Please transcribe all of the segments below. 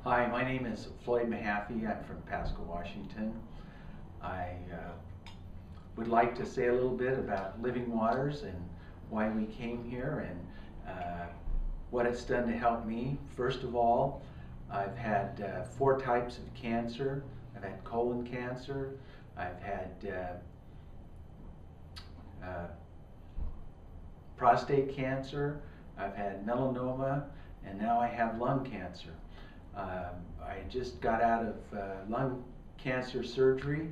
Hi, my name is Floyd. I'm from Pasco, Washington. I would like to say a little bit about Living Waters and why we came here and what it's done to help me. First of all, I've had 4 types of cancer. I've had colon cancer, I've had prostate cancer, I've had melanoma, and now I have lung cancer. I just got out of lung cancer surgery,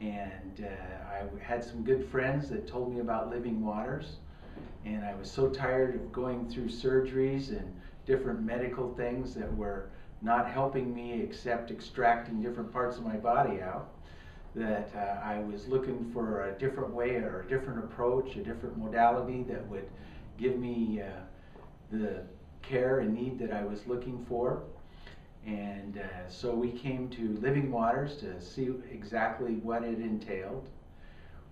and I had some good friends that told me about Living Waters, and I was so tired of going through surgeries and different medical things that were not helping me except extracting different parts of my body out, that I was looking for a different way or a different approach, a different modality that would give me the care and need that I was looking for. And so we came to Living Waters to see exactly what it entailed.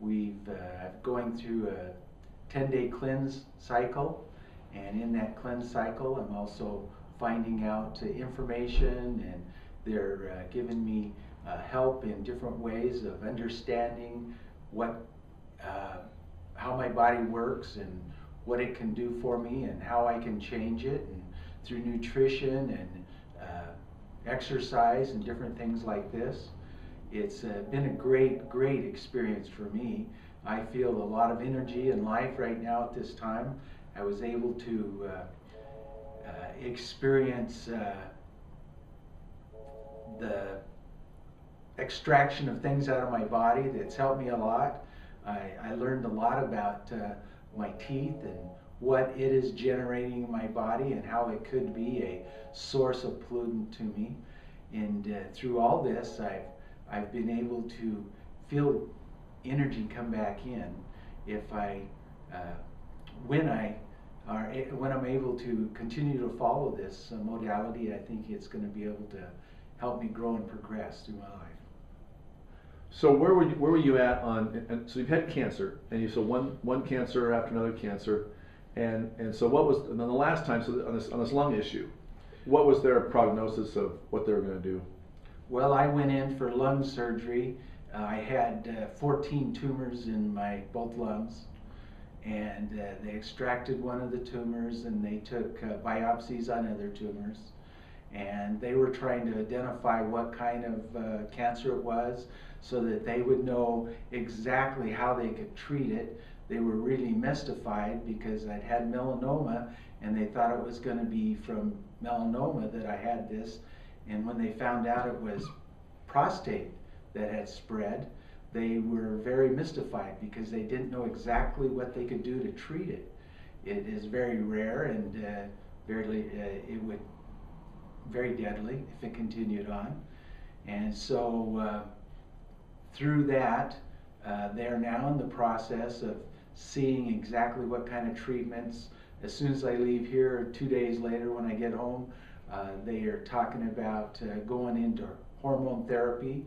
We've going through a 10-day cleanse cycle, and in that cleanse cycle I'm also finding out information, and they're giving me help in different ways of understanding what how my body works and what it can do for me and how I can change it, and through nutrition and exercise and different things like this. It's been a great experience for me. I feel a lot of energy and life right now at this time. I was able to experience the extraction of things out of my body that's helped me a lot. I learned a lot about my teeth and what it is generating in my body and how it could be a source of pollutant to me. And through all this, I've been able to feel energy come back in. If when I'm able to continue to follow this modality, I think it's going to be able to help me grow and progress through my life. So where were you at on? And so you've had cancer, and you saw one cancer after another cancer. And so what was, and then the last time, so on this lung issue, what was their prognosis of what they were going to do? Well, I went in for lung surgery. I had 14 tumors in both lungs, and they extracted one of the tumors, and they took biopsies on other tumors, and they were trying to identify what kind of cancer it was so that they would know exactly how they could treat it. They were really mystified because I'd had melanoma, and they thought it was going to be from melanoma that I had this. And when they found out it was prostate that had spread, they were very mystified because they didn't know exactly what they could do to treat it. It is very rare, and it would very deadly if it continued on. And so through that, they're now in the process of seeing exactly what kind of treatments. As soon as I leave here, 2 days later when I get home, they are talking about going into hormone therapy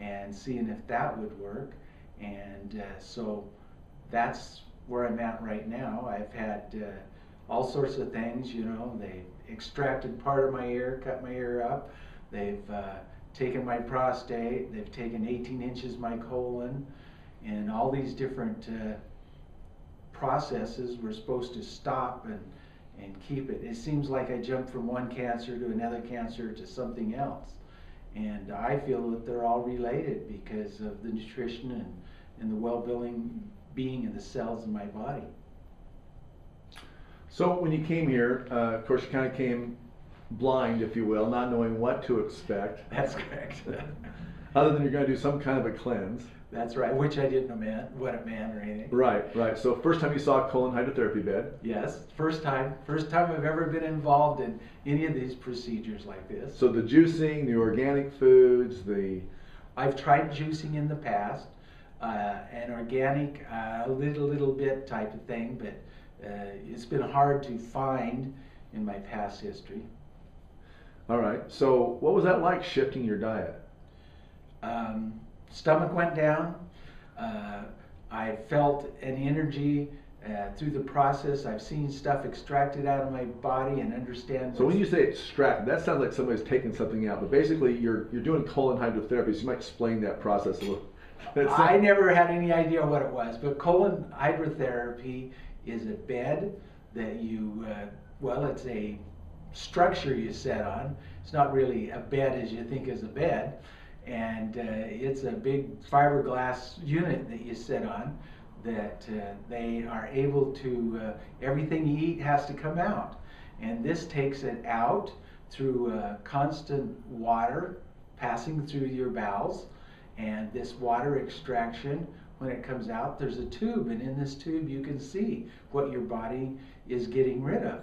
and seeing if that would work. And so that's where I'm at right now. I've had all sorts of things, you know. They extracted part of my ear, cut my ear up. They've taken my prostate. They've taken 18 inches of my colon, and all these different processes were supposed to stop and keep it. It seems like I jumped from one cancer to another cancer to something else. And I feel that they're all related because of the nutrition and the well-being of the cells in my body. So when you came here, of course you kind of came blind, if you will, not knowing what to expect. That's correct. Other than you're going to do some kind of a cleanse. That's right, which I didn't know what it meant or anything. Right. So first time you saw a colon hydrotherapy bed. Yes, first time I've ever been involved in any of these procedures like this. So the juicing, the organic foods, I've tried juicing in the past, and organic, a little bit type of thing, but it's been hard to find in my past history. All right, so what was that like, shifting your diet? Stomach went down. I felt an energy through the process, I've seen stuff extracted out of my body and understand. So when you say extract, that sounds like somebody's taking something out. But basically, you're doing colon hydrotherapy. So you might explain that process a little. I never had any idea what it was, but colon hydrotherapy is a bed that you, well, it's a structure you set on. It's not really a bed as you think is a bed, and it's a big fiberglass unit that you sit on that they are able to, everything you eat has to come out. And this takes it out through constant water passing through your bowels. And this water extraction, when it comes out, there's a tube, and in this tube you can see what your body is getting rid of.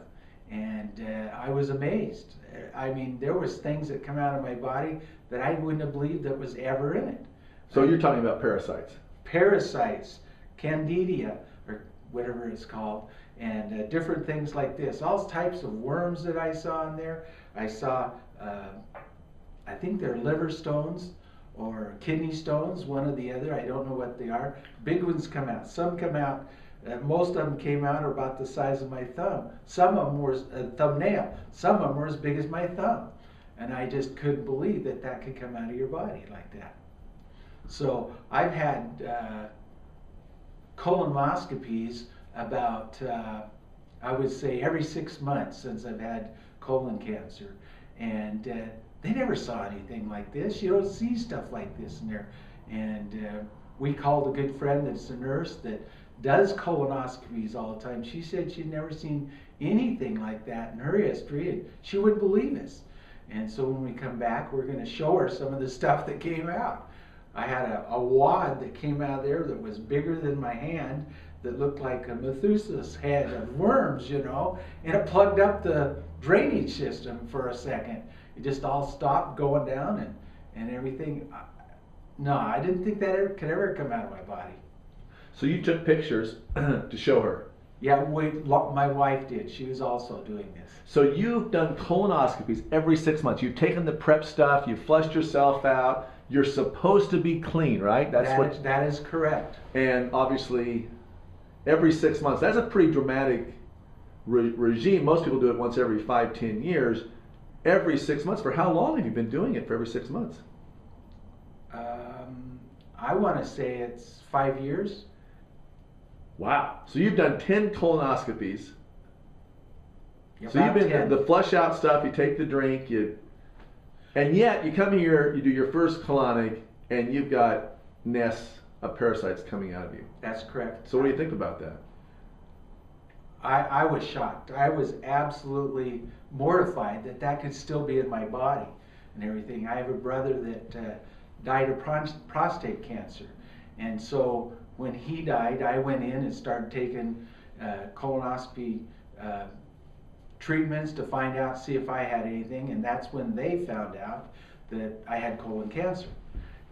And I was amazed. I mean, there was things that come out of my body that I wouldn't have believed that was ever in it. So you're talking about parasites? Parasites, candida, or whatever it's called, and different things like this. All types of worms that I saw in there. I saw, I think they're liver stones or kidney stones, one or the other. I don't know what they are. Big ones come out. Some come out, most of them came out are about the size of my thumb. Some of them were a thumbnail. Some of them were as big as my thumb. And I just couldn't believe that that could come out of your body like that. So I've had colonoscopies about, I would say, every 6 months since I've had colon cancer. And they never saw anything like this. You don't see stuff like this in there. And we called a good friend that's a nurse that does colonoscopies all the time. She said she'd never seen anything like that in her history, and she wouldn't believe us. And so when we come back, we're going to show her some of the stuff that came out. I had a wad that came out of there that was bigger than my hand, that looked like a Methuselah's head of worms, you know, and it plugged up the drainage system for a second. It just all stopped going down and everything. No, I didn't think that could ever come out of my body. So you took pictures to show her? Yeah, my wife did. She was also doing this. So you've done colonoscopies every 6 months. You've taken the prep stuff, you've flushed yourself out. You're supposed to be clean, right? That is correct. And obviously, every 6 months, that's a pretty dramatic regime. Most people do it once every 5-10 years. Every 6 months. For how long have you been doing it for every 6 months? I want to say it's 5 years. Wow. So you've done 10 colonoscopies. So you've been 10. the flush out stuff, you take the drink, and yet you come here, you do your first colonic, and you've got nests of parasites coming out of you. That's correct. So what do you think about that? I was shocked. I was absolutely mortified that that could still be in my body and everything. I have a brother that died of prostate cancer. And so when he died, I went in and started taking colonoscopy treatments to find out, see if I had anything. And that's when they found out that I had colon cancer.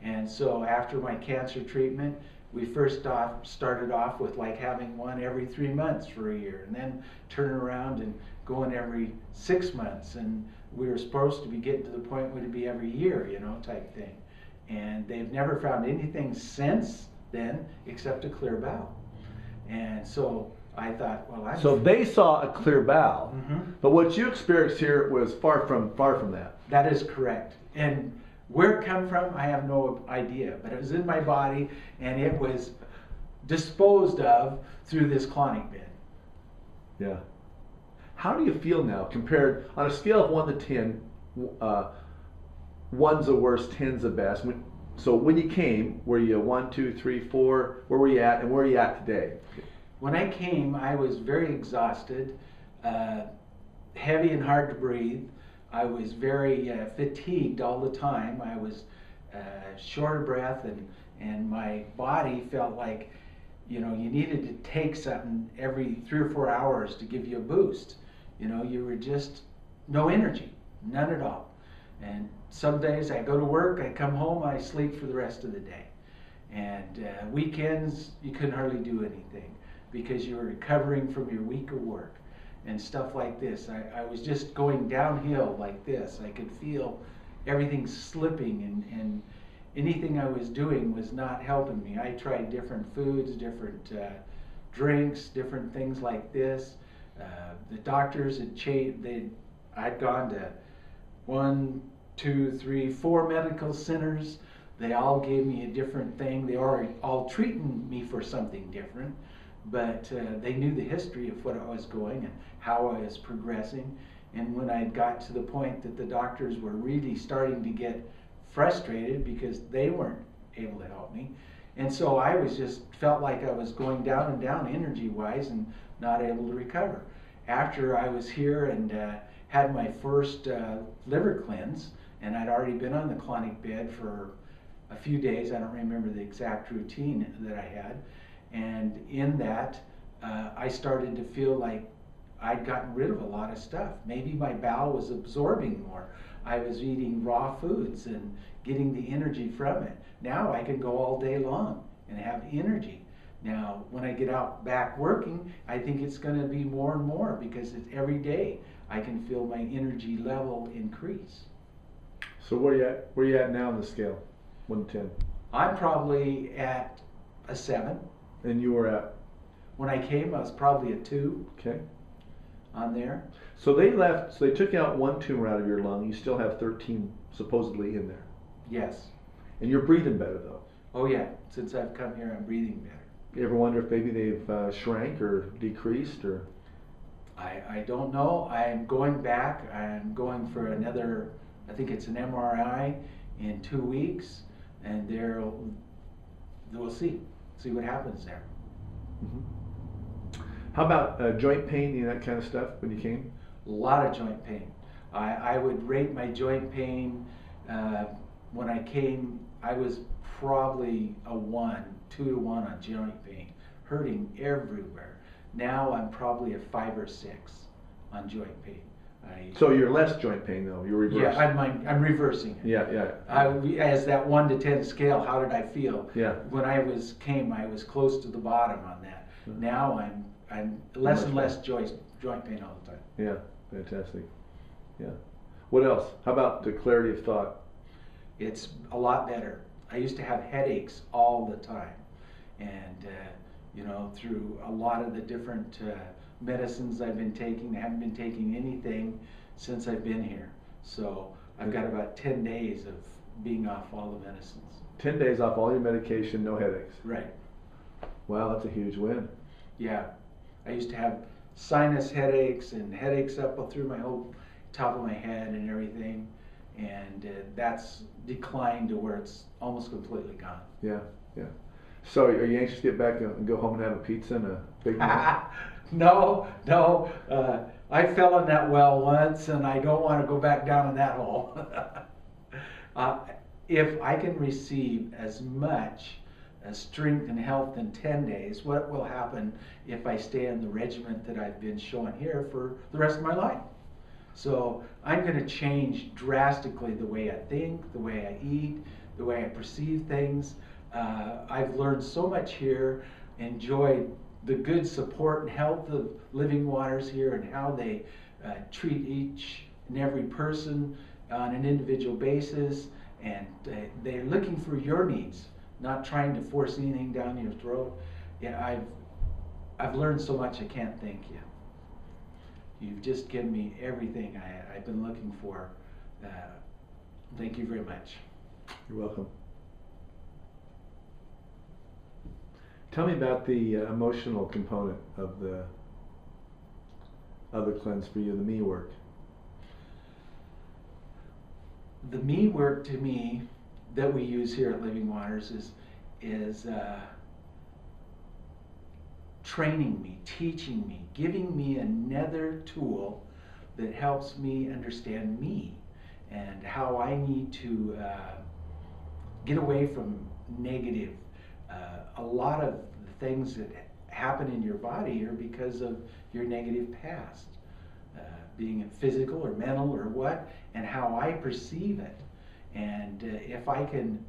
And so after my cancer treatment, we first started off with like having one every 3 months for a year, and then turning around and going every 6 months. And we were supposed to be getting to the point where it'd be every year, you know, type thing. And they've never found anything since then except a clear bowel. And so I thought, well, So they saw a clear bowel, Mm-hmm. but what you experienced here was far from that. That is correct. And where it come from, I have no idea. But it was in my body, and it was disposed of through this colonic bin. Yeah. How do you feel now compared, on a scale of 1 to 10, 1's the worst, 10's the best. So when you came, were you 1, 2, 3, 4? Where were you at, and where are you at today? When I came, I was very exhausted, heavy and hard to breathe. I was very fatigued all the time. I was short of breath, and my body felt like, you know, you needed to take something every 3 or 4 hours to give you a boost. You know, you were just no energy, none at all. And some days I go to work, I come home, I sleep for the rest of the day. And weekends, you couldn't hardly do anything because you were recovering from your week of work and stuff like this. I was just going downhill like this. I could feel everything slipping, and anything I was doing was not helping me. I tried different foods, different drinks, different things like this. The doctors had changed. I'd gone to 1, 2, 3, 4 medical centers. They all gave me a different thing. They were all treating me for something different, but they knew the history of what I was going and how I was progressing. And when I got to the point that the doctors were really starting to get frustrated because they weren't able to help me, and so I was just felt like I was going down and down energy-wise and not able to recover. After I was here and had my first liver cleanse, and I'd already been on the colonic bed for a few days. I don't remember the exact routine that I had. And in that, I started to feel like I'd gotten rid of a lot of stuff. Maybe my bowel was absorbing more. I was eating raw foods and getting the energy from it. Now I can go all day long and have energy. Now, when I get out back working, I think it's going to be more and more because it's every day I can feel my energy level increase. So where are you at now on the scale? 1 to 10. I'm probably at a 7. And you were at? When I came, I was probably a 2. Okay. On there. So they left. So they took out 1 tumor out of your lung. You still have 13 supposedly in there. Yes. And you're breathing better though. Oh yeah. Since I've come here, I'm breathing better. You ever wonder if maybe they've shrank or decreased or? I don't know. I'm going back. I'm going for another. I think it's an MRI in 2 weeks, and we'll see what happens there. Mm-hmm. How about joint pain and that kind of stuff when you came? A lot of joint pain. I would rate my joint pain when I came. I was probably a 2 to 1 on joint pain, hurting everywhere. Now I'm probably a 5 or 6 on joint pain. So you're less joint pain though. You're reversing. Yeah, I'm reversing it. Yeah. As that 1 to 10 scale, how did I feel? Yeah. When I was close to the bottom on that. Mm-hmm. Now I'm less and less joint pain all the time. Yeah, fantastic. Yeah. What else? How about the clarity of thought? It's a lot better. I used to have headaches all the time, and through a lot of the different medicines I've been taking, I haven't been taking anything since I've been here. So I've got about 10 days of being off all the medicines. 10 days off all your medication, no headaches. Right. Wow, that's a huge win. Yeah. I used to have sinus headaches and headaches up through my whole top of my head and everything, and that's declined to where it's almost completely gone. Yeah. So are you anxious to get back and go home and have a pizza and a Big Mac? No. I fell in that well once, and I don't want to go back down in that hole. If I can receive as much strength and health in 10 days, what will happen if I stay in the regiment that I've been showing here for the rest of my life? So I'm going to change drastically the way I think, the way I eat, the way I perceive things. I've learned so much here, enjoyed the good support and health of Living Waters here and how they treat each and every person on an individual basis, and they're looking for your needs, not trying to force anything down your throat. Yeah, I've learned so much I can't thank you. You've just given me everything I've been looking for. Thank you very much. You're welcome. Tell me about the emotional component of the cleanse for you, the me work. The me work to me that we use here at Living Waters is training me, teaching me, giving me another tool that helps me understand me and how I need to get away from negative. A lot of the things that happen in your body are because of your negative past, being it physical or mental or what, and how I perceive it. And if I can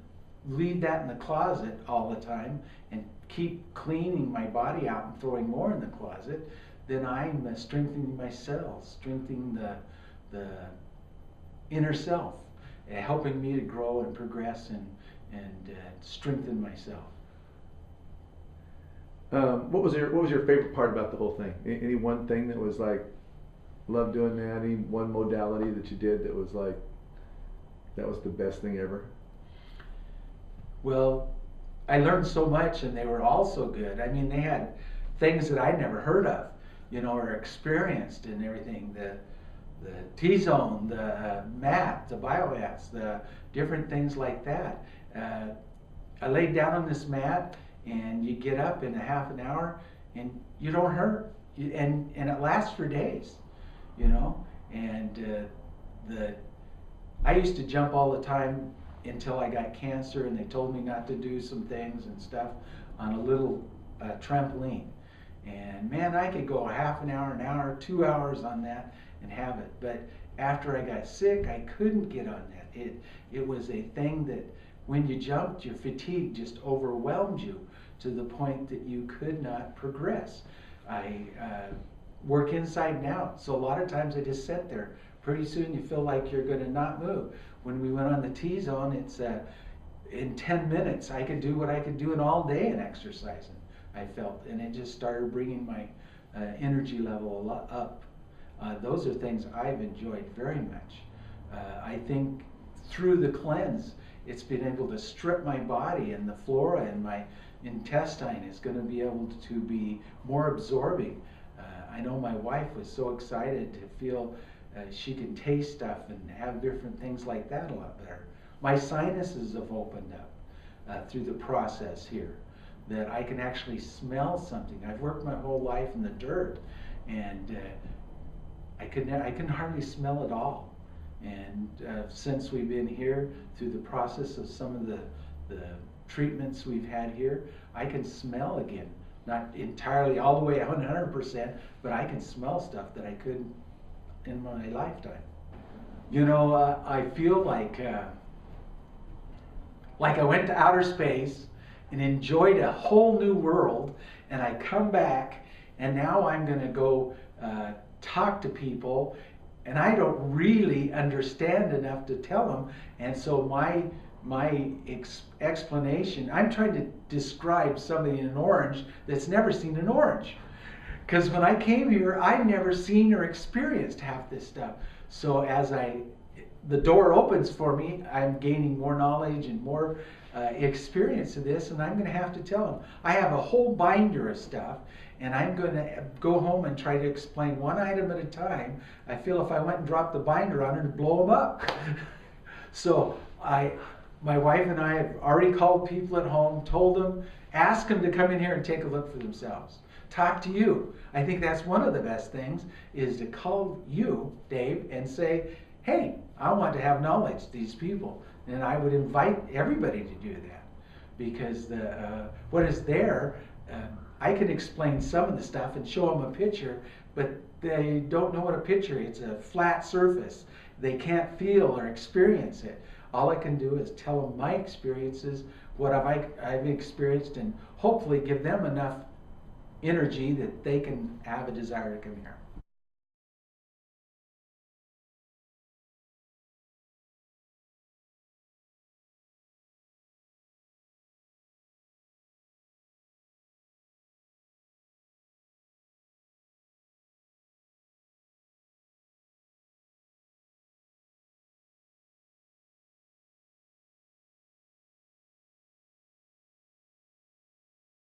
leave that in the closet all the time and keep cleaning my body out and throwing more in the closet, then I'm strengthening myself, strengthening the inner self, helping me to grow and progress and strengthen myself. What was your favorite part about the whole thing? Any one thing that was like, love doing that? Any one modality that you did that was like, that was the best thing ever? Well, I learned so much, and they were all so good. I mean, they had things that I'd never heard of, or experienced and everything. The T-zone, the mat, the biomats, the different things like that. I laid down on this mat, and you get up in a half an hour, and you don't hurt, and it lasts for days, And I used to jump all the time until I got cancer, and they told me not to do some things and stuff on a little trampoline. And man, I could go a half an hour, 2 hours on that and have it. But after I got sick, I couldn't get on that. It was a thing that when you jumped, your fatigue just overwhelmed you to the point that you could not progress. I work inside and out, so a lot of times I just sit there. Pretty soon you feel like you're going to not move. When we went on the T-zone, it's in 10 minutes I could do what I could do in all day in exercising, I felt, and it just started bringing my energy level a lot up. Those are things I've enjoyed very much. I think through the cleanse, it's been able to strip my body, and the flora in my intestine is going to be able to be more absorbing. I know my wife was so excited to feel she can taste stuff and have different things like that a lot better. My sinuses have opened up through the process here, that I can actually smell something. I've worked my whole life in the dirt, and I can hardly smell it all. And since we've been here, through the process of some of the treatments we've had here, I can smell again. Not entirely all the way 100%, but I can smell stuff that I couldn't in my lifetime. I feel like I went to outer space and enjoyed a whole new world, and I come back, and now I'm going to go talk to people, and I don't really understand enough to tell them, and so my explanation, I'm trying to describe somebody in an orange that's never seen an orange. Because when I came here, I'd never seen or experienced half this stuff. So as the door opens for me, I'm gaining more knowledge and more experience of this, and I'm going to have to tell them. I have a whole binder of stuff, and I'm going to go home and try to explain one item at a time. I feel if I went and dropped the binder on it, it'd blow them up. So my wife and I have already called people at home, told them, ask them to come in here and take a look for themselves. Talk to you. I think that's one of the best things, is to call you, Dave, and say, hey, I want to have knowledge, these people. And I would invite everybody to do that, because what is there, I can explain some of the stuff and show them a picture, but they don't know what a picture is. It's a flat surface. They can't feel or experience it. All I can do is tell them my experiences, what I've experienced, and hopefully give them enough energy that they can have a desire to come here.